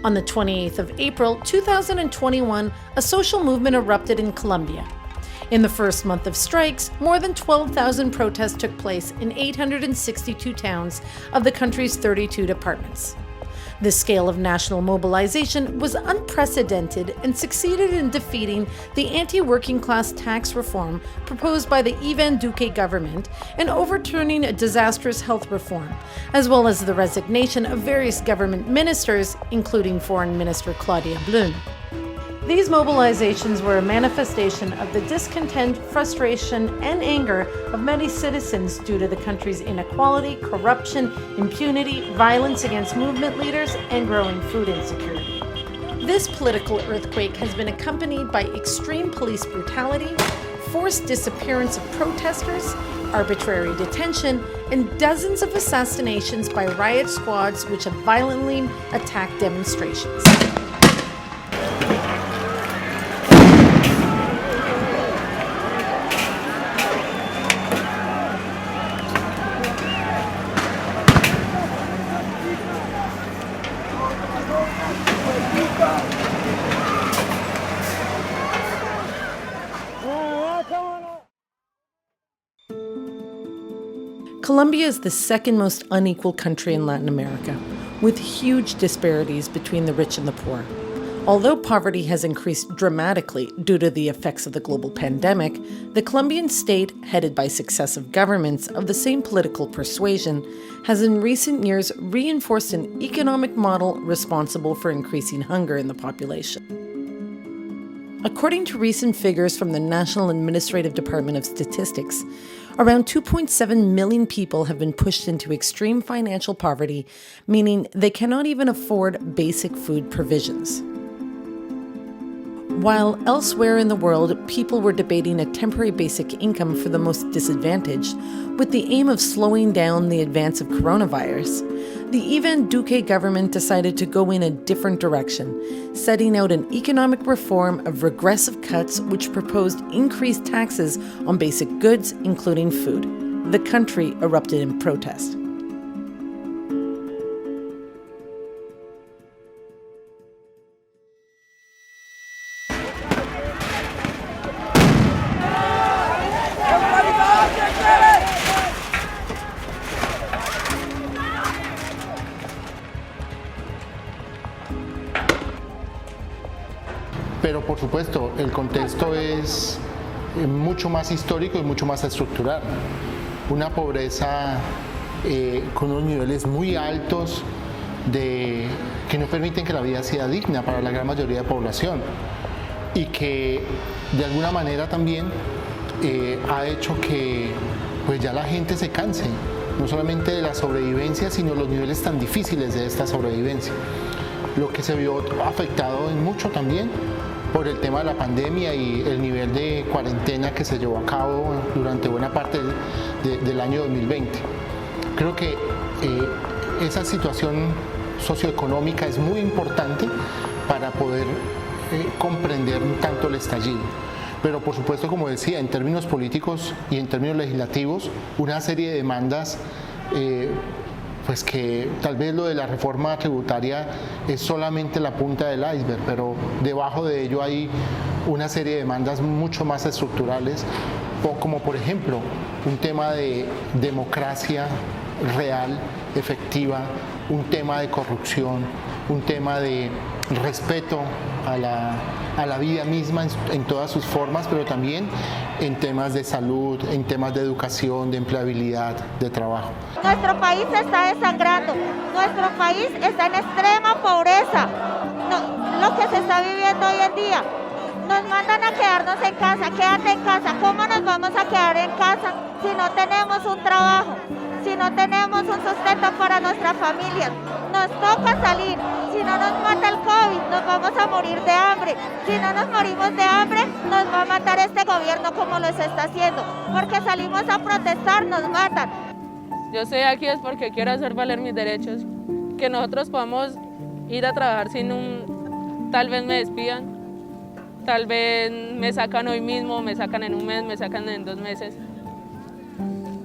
On the 28th of April, 2021, a social movement erupted in Colombia. In the first month of strikes, more than 12,000 protests took place in 862 towns of the country's 32 departments. This scale of national mobilization was unprecedented and succeeded in defeating the anti-working class tax reform proposed by the Iván Duque government and overturning a disastrous health reform, as well as the resignation of various government ministers, including Foreign Minister Claudia Blum. These mobilizations were a manifestation of the discontent, frustration, and anger of many citizens due to the country's inequality, corruption, impunity, violence against movement leaders, and growing food insecurity. This political earthquake has been accompanied by extreme police brutality, forced disappearance of protesters, arbitrary detention, and dozens of assassinations by riot squads which have violently attacked demonstrations. Colombia is the second most unequal country in Latin America, with huge disparities between the rich and the poor. Although poverty has increased dramatically due to the effects of the global pandemic, the Colombian state, headed by successive governments of the same political persuasion, has in recent years reinforced an economic model responsible for increasing hunger in the population. According to recent figures from the National Administrative Department of Statistics, around 2.7 million people have been pushed into extreme financial poverty, meaning they cannot even afford basic food provisions. While elsewhere in the world, people were debating a temporary basic income for the most disadvantaged, with the aim of slowing down the advance of coronavirus, the Iván Duque government decided to go in a different direction, setting out an economic reform of regressive cuts which proposed increased taxes on basic goods, including food. The country erupted in protest. Pero por supuesto, el contexto es mucho más histórico y mucho más estructural. Una pobreza con unos niveles muy altos que no permiten que la vida sea digna para la gran mayoría de población y que de alguna manera también ha hecho que pues ya la gente se canse, no solamente de la sobrevivencia, sino los niveles tan difíciles de esta sobrevivencia. Lo que se vio afectado en mucho también por el tema de la pandemia y el nivel de cuarentena que se llevó a cabo durante buena parte del año 2020. Creo que esa situación socioeconómica es muy importante para poder comprender tanto el estallido. Pero por supuesto, como decía, en términos políticos y en términos legislativos, una serie de demandas pues que tal vez lo de la reforma tributaria es solamente la punta del iceberg, pero debajo de ello hay una serie de demandas mucho más estructurales, como por ejemplo un tema de democracia real, efectiva, un tema de corrupción, un tema de respeto a la vida misma en todas sus formas, pero también en temas de salud, en temas de educación, de empleabilidad, de trabajo. Nuestro país se está desangrando, nuestro país está en extrema pobreza, lo que se está viviendo hoy en día. Nos mandan a quedarnos en casa, quédate en casa. ¿Cómo nos vamos a quedar en casa si no tenemos un trabajo, si no tenemos un sustento para nuestras familias? Nos toca salir. Si no nos mata el COVID, nos vamos a morir de hambre. Si no nos morimos de hambre, nos va a matar este gobierno como lo está haciendo. Porque salimos a protestar, nos matan. Yo estoy aquí es porque quiero hacer valer mis derechos. Que nosotros podamos ir a trabajar sin tal vez me despidan. Tal vez me sacan hoy mismo, me sacan en un mes, me sacan en 2 meses.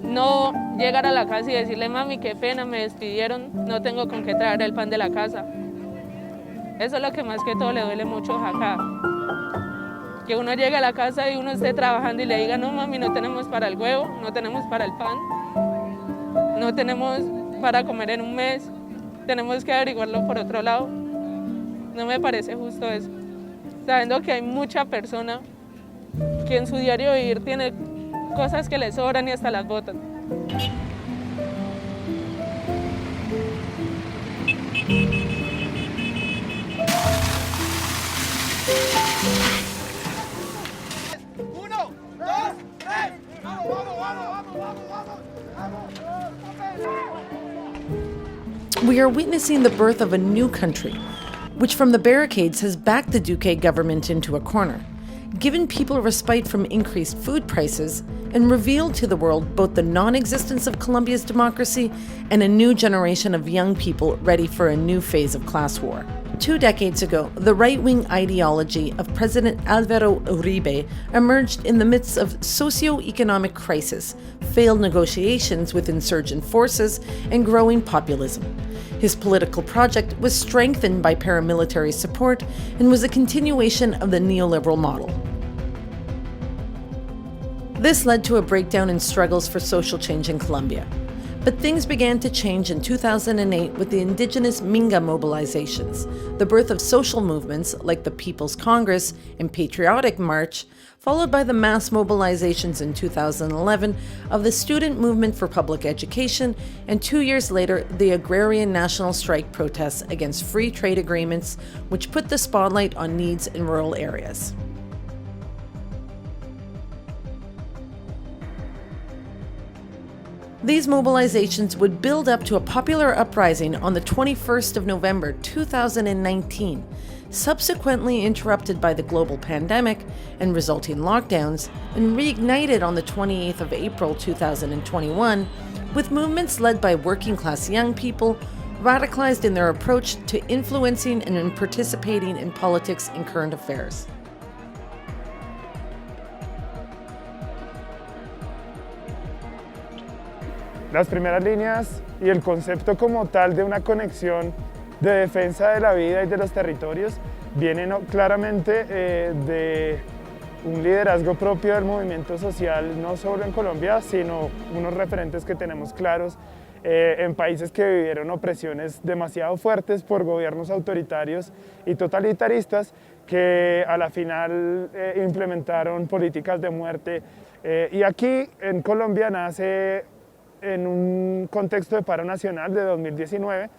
No llegar a la casa y decirle, mami, qué pena, me despidieron, no tengo con qué traer el pan de la casa. Eso es lo que más que todo le duele mucho acá. Que uno llegue a la casa y uno esté trabajando y le diga, no mami, no tenemos para el huevo, no tenemos para el pan, no tenemos para comer en un mes, tenemos que averiguarlo por otro lado. No me parece justo eso, sabiendo que hay mucha persona que en su diario vivir tiene cosas que le sobran y hasta las botan. We are witnessing the birth of a new country, which from the barricades has backed the Duque government into a corner, given people respite from increased food prices, and revealed to the world both the non-existence of Colombia's democracy and a new generation of young people ready for a new phase of class war. 2 decades ago, the right-wing ideology of President Álvaro Uribe emerged in the midst of socio-economic crisis, failed negotiations with insurgent forces, and growing populism. His political project was strengthened by paramilitary support and was a continuation of the neoliberal model. This led to a breakdown in struggles for social change in Colombia. But things began to change in 2008 with the indigenous Minga mobilizations, the birth of social movements like the People's Congress and Patriotic March, followed by the mass mobilizations in 2011 of the Student Movement for Public Education, and 2 years later, the Agrarian National Strike protests against free trade agreements, which put the spotlight on needs in rural areas. These mobilizations would build up to a popular uprising on the 21st of November 2019, subsequently interrupted by the global pandemic and resulting lockdowns, and reignited on the 28th of April 2021 with movements led by working-class young people radicalized in their approach to influencing and in participating in politics and current affairs. Las primeras líneas y el concepto como tal de una conexión de defensa de la vida y de los territorios vienen claramente de un liderazgo propio del movimiento social, no solo en Colombia, sino unos referentes que tenemos claros en países que vivieron opresiones demasiado fuertes por gobiernos autoritarios y totalitaristas que a la final implementaron políticas de muerte. Y aquí en Colombia nace en un contexto de paro nacional de 2019,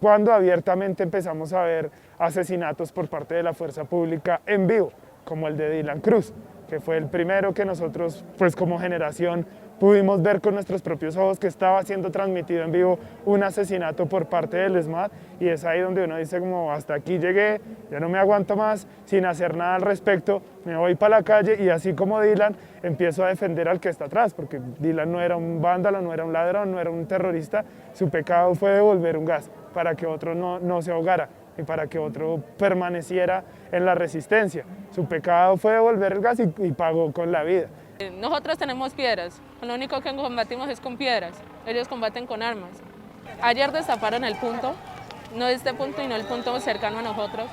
cuando abiertamente empezamos a ver asesinatos por parte de la fuerza pública en vivo, como el de Dylan Cruz, que fue el primero que nosotros, pues como generación, pudimos ver con nuestros propios ojos que estaba siendo transmitido en vivo un asesinato por parte del ESMAD, y es ahí donde uno dice como hasta aquí llegué, ya no me aguanto más, sin hacer nada al respecto, me voy para la calle y así como Dylan empiezo a defender al que está atrás, porque Dylan no era un vándalo, no era un ladrón, no era un terrorista, su pecado fue devolver un gas para que otro no se ahogara y para que otro permaneciera en la resistencia. Su pecado fue devolver el gas y pagó con la vida. Nosotros tenemos piedras, lo único que combatimos es con piedras, ellos combaten con armas. Ayer destaparon el punto, no este punto y no el punto cercano a nosotros.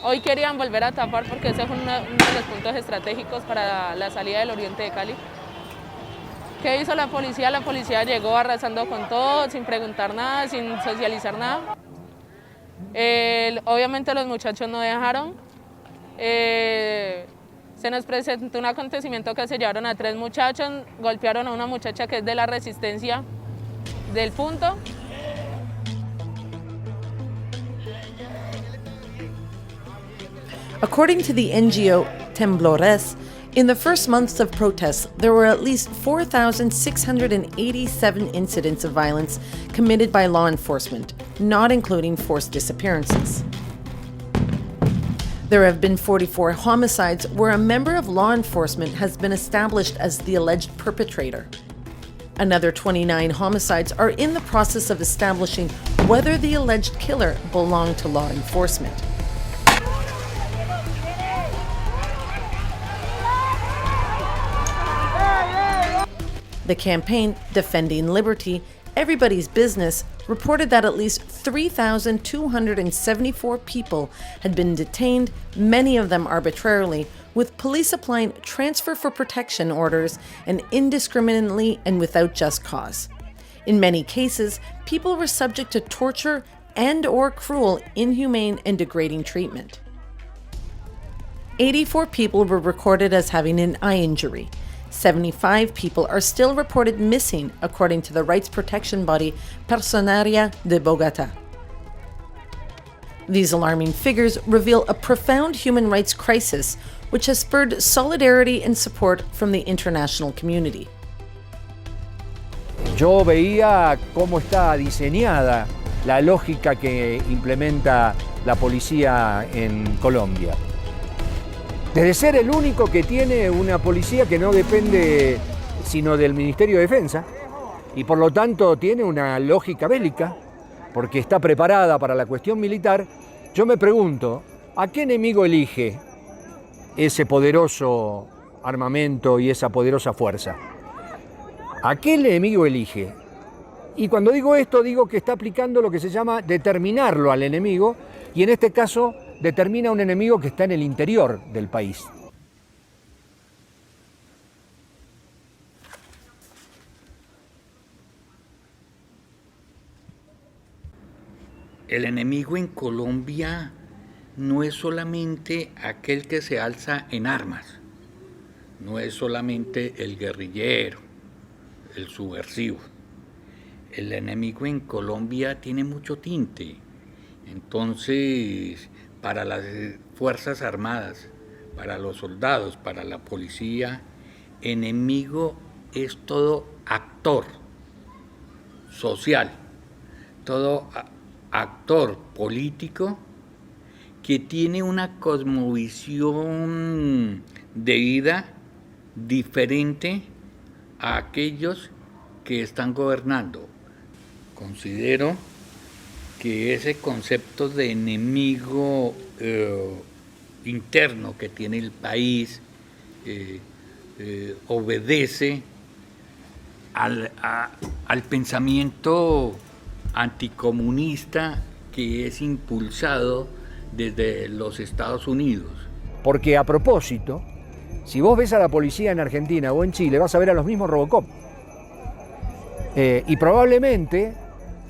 Hoy querían volver a tapar porque ese es uno de los puntos estratégicos para la salida del oriente de Cali. ¿Qué hizo la policía? La policía llegó arrasando con todo, sin preguntar nada, sin socializar nada. Obviamente los muchachos no dejaron. Se nos presentó un acontecimiento que se llevaron a 3 muchachos, golpearon a una muchacha que es de la resistencia del punto. According to the NGO Temblores, in the first months of protests, there were at least 4,687 incidents of violence committed by law enforcement, not including forced disappearances. There have been 44 homicides where a member of law enforcement has been established as the alleged perpetrator. Another 29 homicides are in the process of establishing whether the alleged killer belonged to law enforcement. The campaign, Defending Liberty, Everybody's Business reported that at least 3,274 people had been detained, many of them arbitrarily, with police applying transfer for protection orders and indiscriminately and without just cause. In many cases, people were subject to torture and/or cruel, inhumane, and degrading treatment. 84 people were recorded as having an eye injury. 75 people are still reported missing, according to the rights protection body Personería de Bogotá. These alarming figures reveal a profound human rights crisis, which has spurred solidarity and support from the international community. Yo veía cómo está diseñada la lógica que implementa la policía en Colombia. Desde ser el único que tiene una policía que no depende sino del Ministerio de Defensa y por lo tanto tiene una lógica bélica porque está preparada para la cuestión militar, yo me pregunto, ¿a qué enemigo elige ese poderoso armamento y esa poderosa fuerza? ¿A qué enemigo elige? Y cuando digo esto, digo que está aplicando lo que se llama determinarlo al enemigo, y en este caso determina un enemigo que está en el interior del país. El enemigo en Colombia no es solamente aquel que se alza en armas, no es solamente el guerrillero, el subversivo. El enemigo en Colombia tiene mucho tinte. Entonces, para las Fuerzas Armadas, para los soldados, para la policía, enemigo es todo actor social, todo actor político que tiene una cosmovisión de vida diferente a aquellos que están gobernando. Considero que ese concepto de enemigo interno que tiene el país obedece al pensamiento anticomunista que es impulsado desde los Estados Unidos. Porque a propósito, si vos ves a la policía en Argentina o en Chile, vas a ver a los mismos Robocop. Y probablemente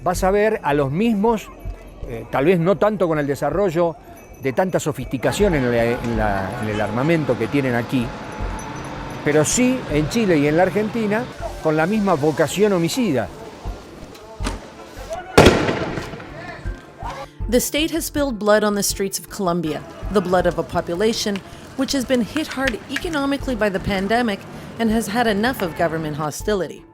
vas a ver a los mismos, tal vez no tanto con el desarrollo de tanta sofisticación en el armamento que tienen aquí, pero sí en Chile y en la Argentina con la misma vocación homicida. The state has spilled blood on the streets of Colombia, the blood of a population which has been hit hard economically by the pandemic and has had enough of government hostility.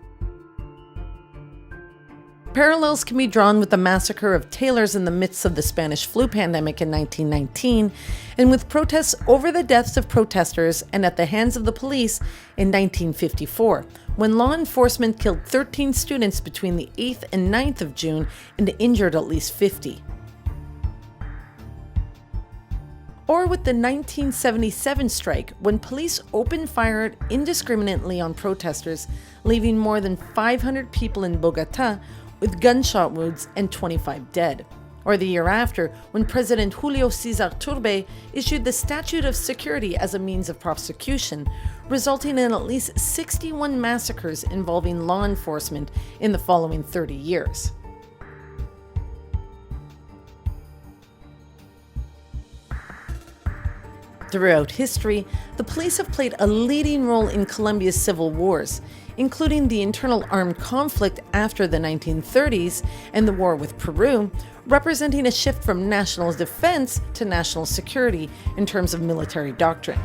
Parallels can be drawn with the massacre of tailors in the midst of the Spanish flu pandemic in 1919, and with protests over the deaths of protesters and at the hands of the police in 1954, when law enforcement killed 13 students between the 8th and 9th of June and injured at least 50. Or with the 1977 strike, when police opened fire indiscriminately on protesters, leaving more than 500 people in Bogotá with gunshot wounds and 25 dead. Or the year after, when President Julio César Turbay issued the Statute of Security as a means of prosecution, resulting in at least 61 massacres involving law enforcement in the following 30 years. Throughout history, the police have played a leading role in Colombia's civil wars, including the internal armed conflict after the 1930s and the war with Peru, representing a shift from national defense to national security in terms of military doctrine.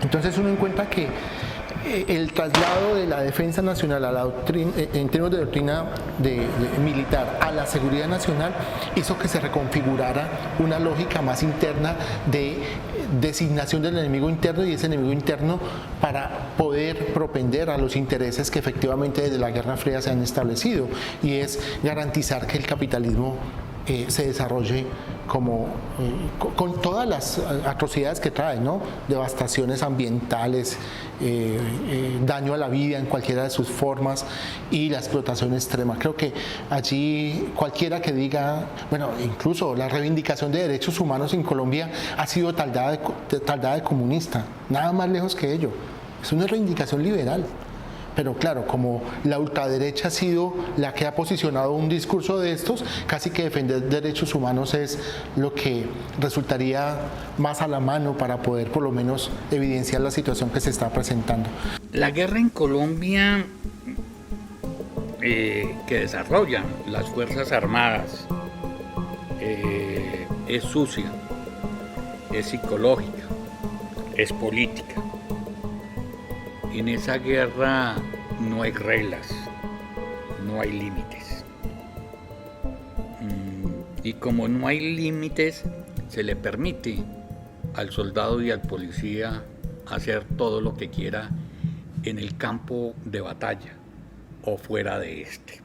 Entonces uno encuentra que el traslado de la defensa nacional a la doctrina, en términos de doctrina militar a la seguridad nacional hizo que se reconfigurara una lógica más interna de designación del enemigo interno, y ese enemigo interno para poder propender a los intereses que efectivamente desde la Guerra Fría se han establecido, y es garantizar que el capitalismo se desarrolle con todas las atrocidades que trae, ¿no? Devastaciones ambientales, daño a la vida en cualquiera de sus formas y la explotación extrema. Creo que allí cualquiera que diga, bueno, incluso la reivindicación de derechos humanos en Colombia ha sido taldada de comunista, nada más lejos que ello. Es una reivindicación liberal. Pero claro, como la ultraderecha ha sido la que ha posicionado un discurso de estos, casi que defender derechos humanos es lo que resultaría más a la mano para poder por lo menos evidenciar la situación que se está presentando. La guerra en Colombia que desarrollan las Fuerzas Armadas es sucia, es psicológica, es política. En esa guerra no hay reglas, no hay límites. Y como no hay límites, se le permite al soldado y al policía hacer todo lo que quiera en el campo de batalla o fuera de este.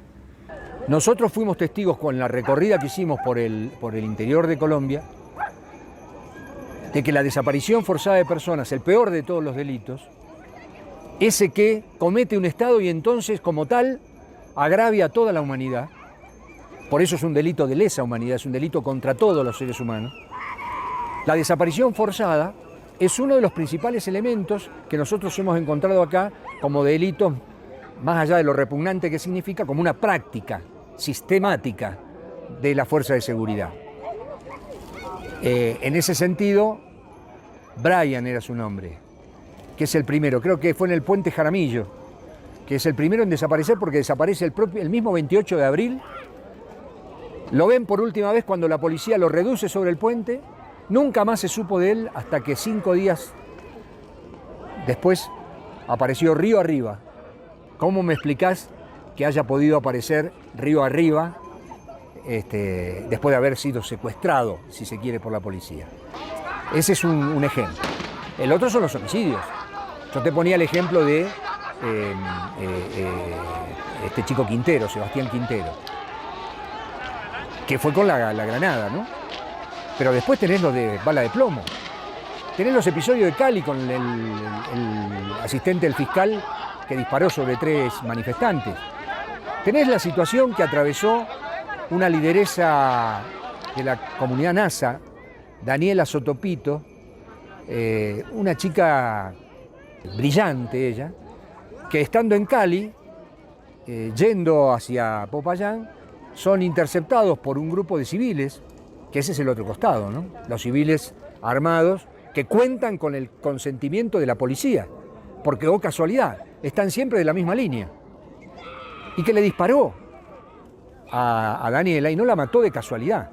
Nosotros fuimos testigos con la recorrida que hicimos por el interior de Colombia de que la desaparición forzada de personas, el peor de todos los delitos, ese que comete un Estado y entonces, como tal, agravia a toda la humanidad. Por eso es un delito de lesa humanidad, es un delito contra todos los seres humanos. La desaparición forzada es uno de los principales elementos que nosotros hemos encontrado acá como delitos, más allá de lo repugnante que significa, como una práctica sistemática de la fuerza de seguridad. En ese sentido, Brian era su nombre, que es el primero, creo que fue en el puente Jaramillo, que es el primero en desaparecer porque desaparece el mismo 28 de abril. Lo ven por última vez cuando la policía lo reduce sobre el puente, nunca más se supo de él hasta que 5 días después apareció río arriba. ¿Cómo me explicás que haya podido aparecer río arriba después de haber sido secuestrado, si se quiere, por la policía? Ese es un ejemplo. El otro son los homicidios. Yo te ponía el ejemplo de este chico Quintero, Sebastián Quintero, que fue con la granada, ¿no? Pero después tenés los de bala de plomo. Tenés los episodios de Cali con el asistente del fiscal que disparó sobre 3 manifestantes. Tenés la situación que atravesó una lideresa de la comunidad NASA, Daniela Sotopito, una chica brillante ella, que estando en Cali, yendo hacia Popayán, son interceptados por un grupo de civiles, que ese es el otro costado, ¿no? Los civiles armados que cuentan con el consentimiento de la policía, porque, oh casualidad, están siempre de la misma línea, y que le disparó a Daniela y no la mató de casualidad.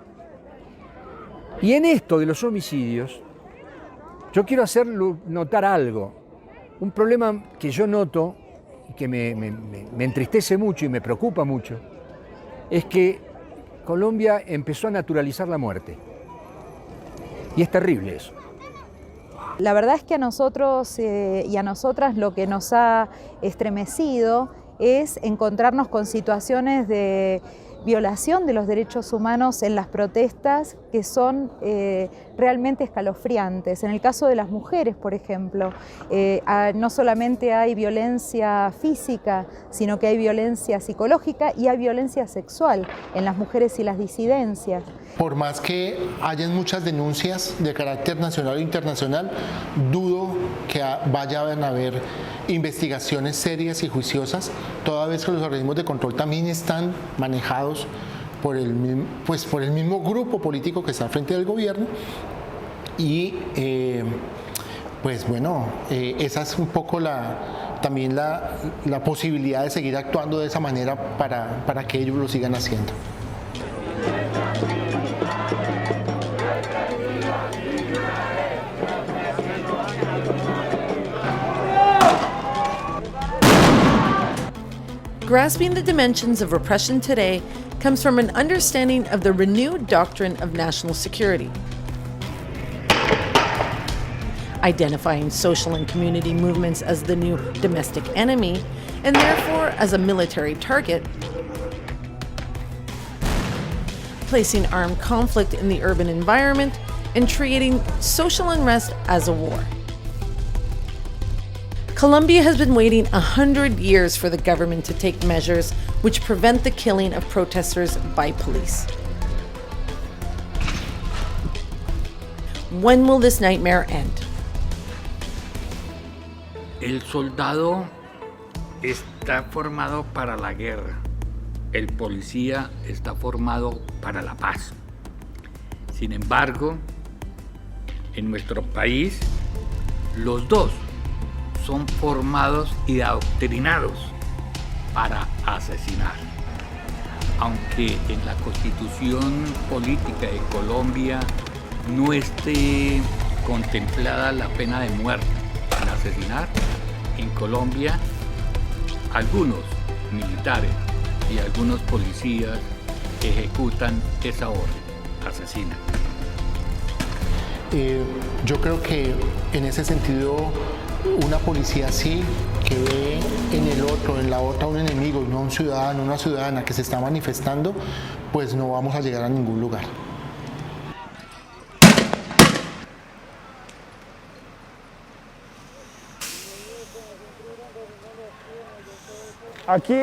Y en esto de los homicidios, yo quiero hacer notar algo, un problema que yo noto y que me entristece mucho y me preocupa mucho, es que Colombia empezó a naturalizar la muerte. Y es terrible eso. La verdad es que a nosotros y a nosotras lo que nos ha estremecido es encontrarnos con situaciones de violación de los derechos humanos en las protestas que son realmente escalofriantes. En el caso de las mujeres, por ejemplo, no solamente hay violencia física, sino que hay violencia psicológica y hay violencia sexual en las mujeres y las disidencias. Por más que hayan muchas denuncias de carácter nacional e internacional, dudo que vayan a haber investigaciones serias y juiciosas, toda vez que los organismos de control también están manejados por el mismo grupo político que está al frente del gobierno. Y pues bueno, esa es un poco también la posibilidad de seguir actuando de esa manera para que ellos lo sigan haciendo. Grasping the dimensions of repression today comes from an understanding of the renewed doctrine of national security. Identifying social and community movements as the new domestic enemy, and therefore as a military target, placing armed conflict in the urban environment, and treating social unrest as a war. Colombia has been waiting 100 years for the government to take measures which prevent the killing of protesters by police. When will this nightmare end? El soldado está formado para la guerra, el policía está formado para la paz. Sin embargo, en nuestro país, los dos son formados y adoctrinados para asesinar. Aunque en la Constitución Política de Colombia no esté contemplada la pena de muerte al asesinar, en Colombia algunos militares y algunos policías ejecutan esa orden, asesinan. Yo creo que en ese sentido una policía así, que ve en el otro, en la otra un enemigo y no un ciudadano, una ciudadana que se está manifestando, pues no vamos a llegar a ningún lugar. Aquí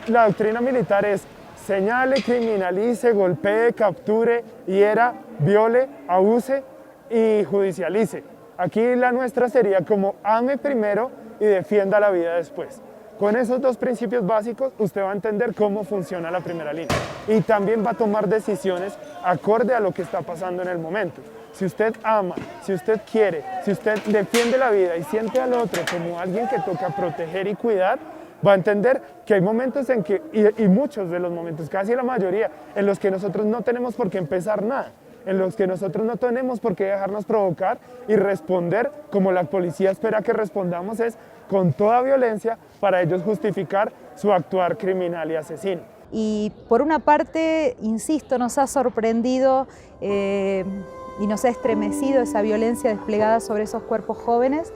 la doctrina militar es señale, criminalice, golpee, capture, hiera, viole, abuse y judicialice. Aquí la nuestra sería como ame primero y defienda la vida después. Con esos dos principios básicos usted va a entender cómo funciona la primera línea y también va a tomar decisiones acorde a lo que está pasando en el momento. Si usted ama, si usted quiere, si usted defiende la vida y siente al otro como alguien que toca proteger y cuidar, va a entender que hay momentos en que, y muchos de los momentos, casi la mayoría, en los que nosotros no tenemos por qué empezar nada, en los que nosotros no tenemos por qué dejarnos provocar y responder como la policía espera que respondamos, es con toda violencia para ellos justificar su actuar criminal y asesino. Y por una parte, insisto, nos ha sorprendido y nos ha estremecido esa violencia desplegada sobre esos cuerpos jóvenes,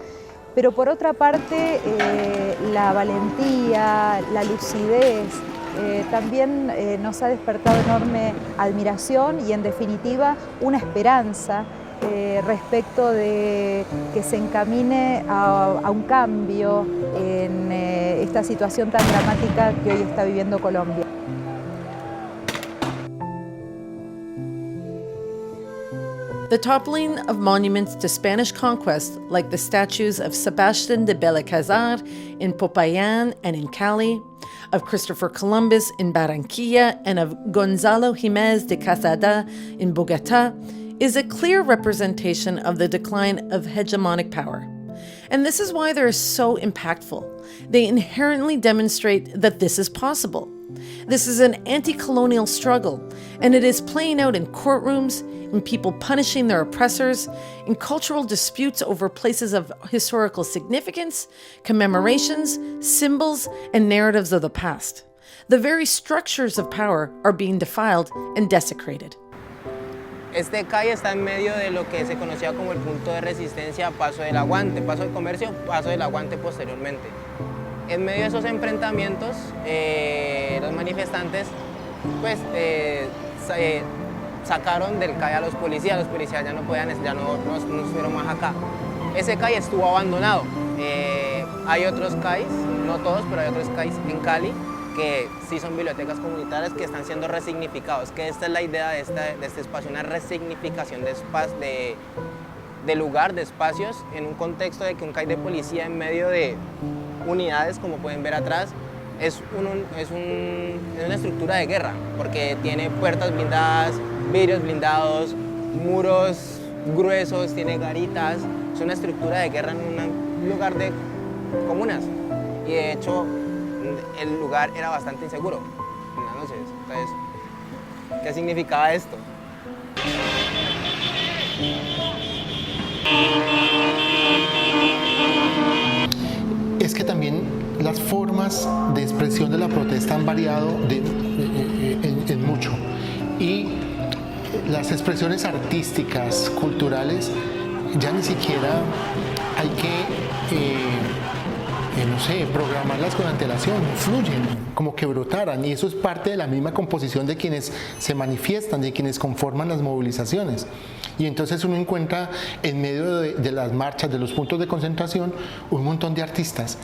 pero por otra parte, la valentía, la lucidez, también nos ha despertado enorme admiración y, en definitiva, una esperanza respecto de que se encamine a un cambio en esta situación tan dramática que hoy está viviendo Colombia. The toppling of monuments to Spanish conquest, like the statues of Sebastián de Belalcázar in Popayán and in Cali, of Christopher Columbus in Barranquilla, and of Gonzalo Jiménez de Quesada in Bogotá, is a clear representation of the decline of hegemonic power. And this is why they're so impactful. They inherently demonstrate that this is possible. This is an anti-colonial struggle, and it is playing out in courtrooms, in people punishing their oppressors, in cultural disputes over places of historical significance, commemorations, symbols, and narratives of the past. The very structures of power are being defiled and desecrated. Este CAI está en medio de lo que se conocía como el punto de resistencia Paso del Aguante, Paso de Comercio, Paso del Aguante posteriormente. En medio de esos enfrentamientos, los manifestantes pues, sacaron del CAI a los policías ya no podían, ya no estuvieron más acá. Ese CAI estuvo abandonado. Hay otros CAIs, no todos, pero hay otros CAIs en Cali que sí son bibliotecas comunitarias que están siendo resignificados, que esta es la idea de este espacio, una resignificación de lugar, de espacios, en un contexto de que un CAI de policía en medio de unidades, como pueden ver atrás, es una estructura de guerra, porque tiene puertas blindadas, vidrios blindados, muros gruesos, tiene garitas, es una estructura de guerra en un lugar de comunas, y de hecho el lugar era bastante inseguro en las noches. Entonces, ¿qué significaba esto? Es que también las formas de expresión de la protesta han variado en mucho. Y las expresiones artísticas, culturales, ya ni siquiera hay que, no sé, programarlas con antelación, fluyen, como que brotaran, y eso es parte de la misma composición de quienes se manifiestan, de quienes conforman las movilizaciones. Y entonces uno encuentra en medio de las marchas, de los puntos de concentración, un montón de artistas.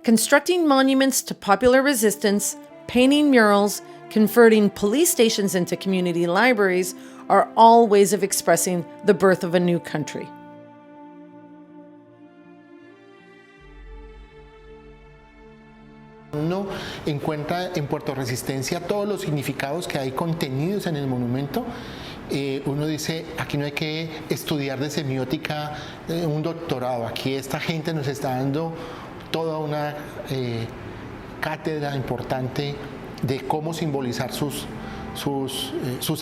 Constructing monuments to popular resistance, painting murals, converting police stations into community libraries are all ways of expressing the birth of a new country. Uno encuentra en Puerto Resistencia todos los significados que hay contenidos en el monumento. Uno dice, aquí no hay que estudiar de semiótica un doctorado, aquí esta gente nos está dando toda una cátedra importante de cómo simbolizar sus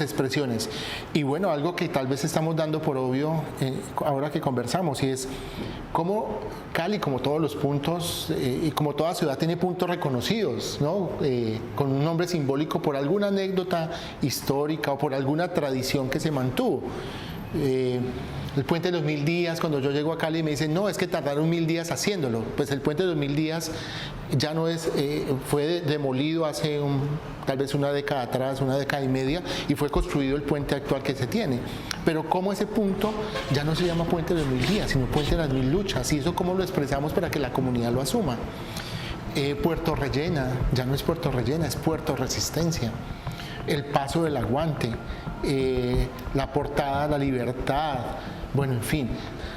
expresiones. Y bueno, algo que tal vez estamos dando por obvio ahora que conversamos, y es cómo Cali, como todos los puntos y como toda ciudad, tiene puntos reconocidos, ¿no? Con un nombre simbólico por alguna anécdota histórica o por alguna tradición que se mantuvo. El puente de los 1000 días, cuando yo llego a Cali me dicen, no, es que tardaron 1000 días haciéndolo. Pues el puente de los 1000 días ya no es, fue demolido hace tal vez una década atrás, una década y media, y fue construido el puente actual que se tiene. Pero como ese punto ya no se llama puente de los 1000 días, sino puente de las 1000 luchas, y eso cómo lo expresamos para que la comunidad lo asuma. Puerto Rellena, ya no es Puerto Rellena, es Puerto Resistencia. El paso del aguante, la portada, la libertad, bueno, en fin,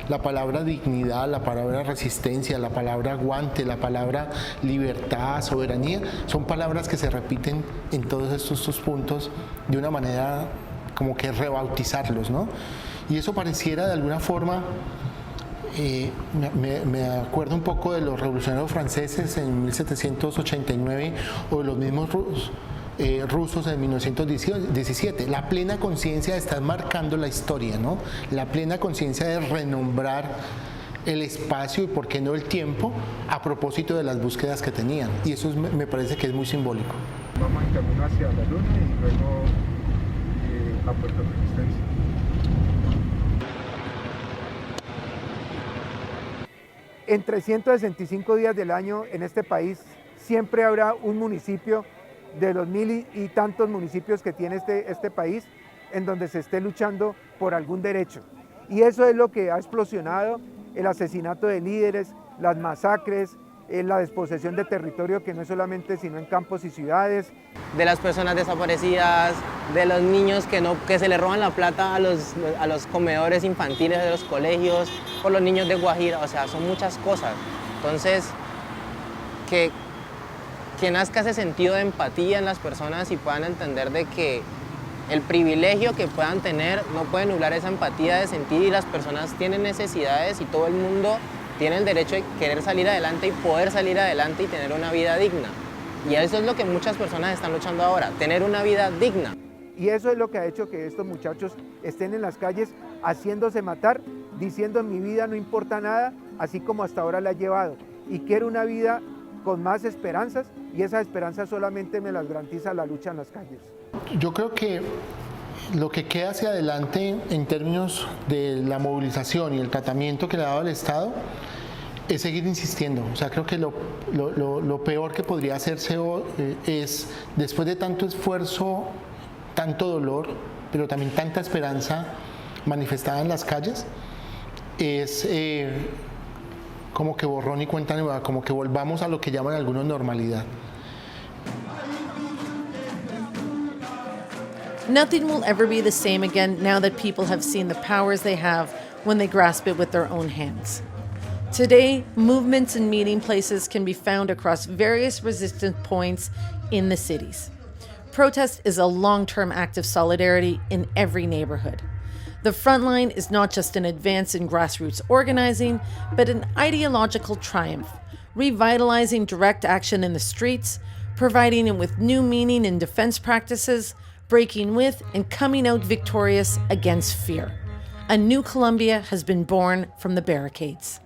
la palabra dignidad, la palabra resistencia, la palabra aguante, la palabra libertad, soberanía, son palabras que se repiten en todos estos puntos de una manera como que rebautizarlos, ¿no? Y eso pareciera de alguna forma, me acuerdo un poco de los revolucionarios franceses en 1789 o de los mismos rusos en 1917. La plena conciencia de estar marcando la historia, ¿no? La plena conciencia de renombrar el espacio y por qué no el tiempo a propósito de las búsquedas que tenían, y eso me parece que es muy simbólico. Vamos en camino hacia la luna y luego a Puerto Resistencia. En 365 días del año en este país siempre habrá un municipio de los 1000 y tantos municipios que tiene este país en donde se esté luchando por algún derecho. Y eso es lo que ha explosionado el asesinato de líderes, las masacres, la desposesión de territorio, que no es solamente sino en campos y ciudades. De las personas desaparecidas, de los niños que se le roban la plata a los comedores infantiles de los colegios, por los niños de Guajira, o sea, son muchas cosas. Entonces, que nazca ese sentido de empatía en las personas y puedan entender de que el privilegio que puedan tener no puede nublar esa empatía de sentir, y las personas tienen necesidades y todo el mundo tiene el derecho de querer salir adelante y poder salir adelante y tener una vida digna. Y eso es lo que muchas personas están luchando ahora, tener una vida digna. Y eso es lo que ha hecho que estos muchachos estén en las calles haciéndose matar, diciendo mi vida no importa nada, así como hasta ahora la ha llevado. Y quiero una vida con más esperanzas, y esas esperanzas solamente me las garantiza la lucha en las calles. Yo creo que lo que queda hacia adelante en términos de la movilización y el tratamiento que le ha dado el Estado es seguir insistiendo. O sea, creo que lo peor que podría hacerse es, después de tanto esfuerzo, tanto dolor, pero también tanta esperanza manifestada en las calles, es como que borrón y cuenta nueva, como que volvamos a lo que llaman algunos normalidad. Nothing will ever be the same again now that people have seen the powers they have when they grasp it with their own hands. Today, movements and meeting places can be found across various resistance points in the cities. Protest is a long-term act of solidarity in every neighborhood. The front line is not just an advance in grassroots organizing, but an ideological triumph, revitalizing direct action in the streets, providing it with new meaning in defense practices, breaking with and coming out victorious against fear. A new Colombia has been born from the barricades.